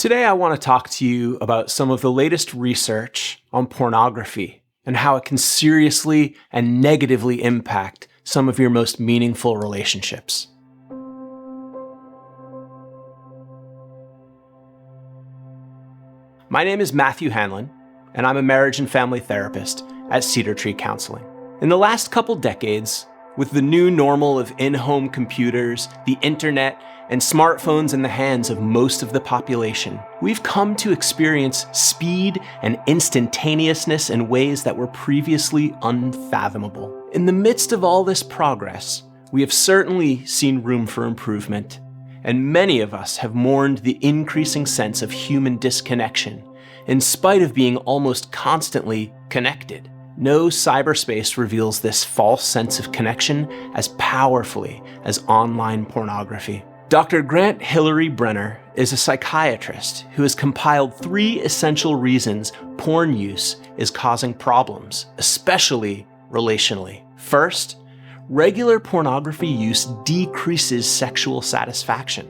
Today I want to talk to you about some of the latest research on pornography and how it can seriously and negatively impact some of your most meaningful relationships. My name is Matthew Hanlon, and I'm a marriage and family therapist at Cedar Counseling. In the last couple decades, with the new normal of in-home computers, the internet, and smartphones in the hands of most of the population, we've come to experience speed and instantaneousness in ways that were previously unfathomable. In the midst of all this progress, we have certainly seen room for improvement, and many of us have mourned the increasing sense of human disconnection, in spite of being almost constantly connected. No cyberspace reveals this false sense of connection as powerfully as online pornography. Dr. Grant Hillary Brenner is a psychiatrist who has compiled 3 essential reasons porn use is causing problems, especially relationally. First, regular pornography use decreases sexual satisfaction.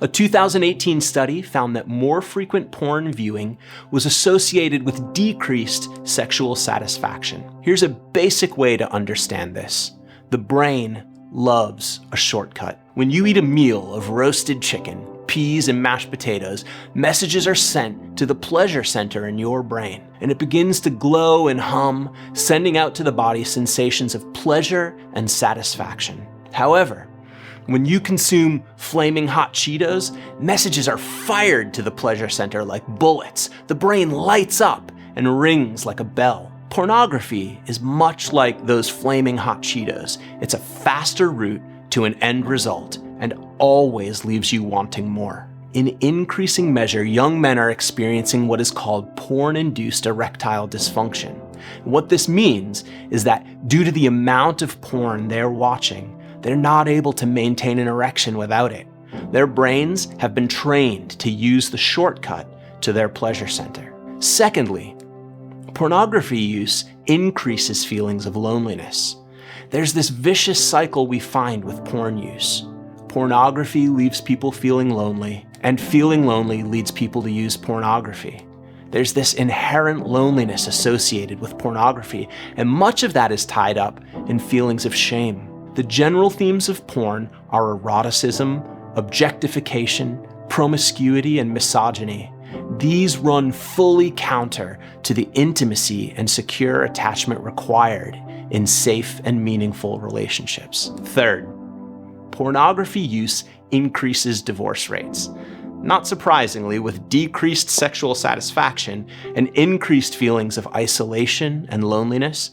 A 2018 study found that more frequent porn viewing was associated with decreased sexual satisfaction. Here's a basic way to understand this. The brain loves a shortcut. When you eat a meal of roasted chicken, peas, and mashed potatoes, messages are sent to the pleasure center in your brain, and it begins to glow and hum, sending out to the body sensations of pleasure and satisfaction. However, when you consume flaming hot Cheetos, messages are fired to the pleasure center like bullets. The brain lights up and rings like a bell. Pornography is much like those flaming hot Cheetos. It's a faster route to an end result and always leaves you wanting more. In increasing measure, young men are experiencing what is called porn-induced erectile dysfunction. What this means is that due to the amount of porn they're watching, they're not able to maintain an erection without it. Their brains have been trained to use the shortcut to their pleasure center. Secondly, pornography use increases feelings of loneliness. There's this vicious cycle we find with porn use. Pornography leaves people feeling lonely, and feeling lonely leads people to use pornography. There's this inherent loneliness associated with pornography, and much of that is tied up in feelings of shame. The general themes of porn are eroticism, objectification, promiscuity, and misogyny. These run fully counter to the intimacy and secure attachment required in safe and meaningful relationships. Third, pornography use increases divorce rates. Not surprisingly, with decreased sexual satisfaction and increased feelings of isolation and loneliness,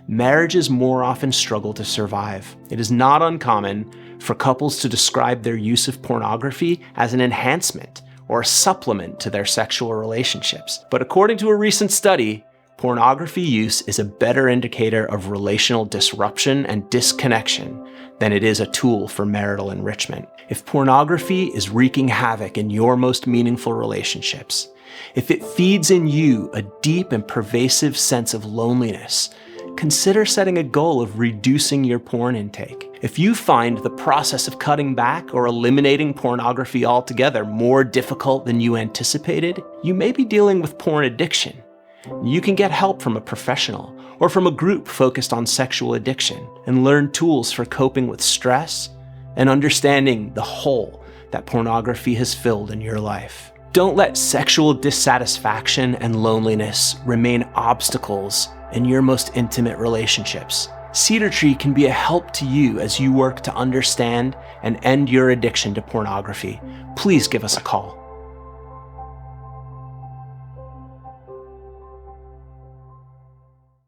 marriages more often struggle to survive. It is not uncommon for couples to describe their use of pornography as an enhancement or a supplement to their sexual relationships. But according to a recent study, pornography use is a better indicator of relational disruption and disconnection than it is a tool for marital enrichment. If pornography is wreaking havoc in your most meaningful relationships, if it feeds in you a deep and pervasive sense of loneliness, consider setting a goal of reducing your porn intake. If you find the process of cutting back or eliminating pornography altogether more difficult than you anticipated, you may be dealing with porn addiction. You can get help from a professional or from a group focused on sexual addiction and learn tools for coping with stress and understanding the hole that pornography has filled in your life. Don't let sexual dissatisfaction and loneliness remain obstacles in your most intimate relationships. Cedar Tree can be a help to you as you work to understand and end your addiction to pornography. Please give us a call.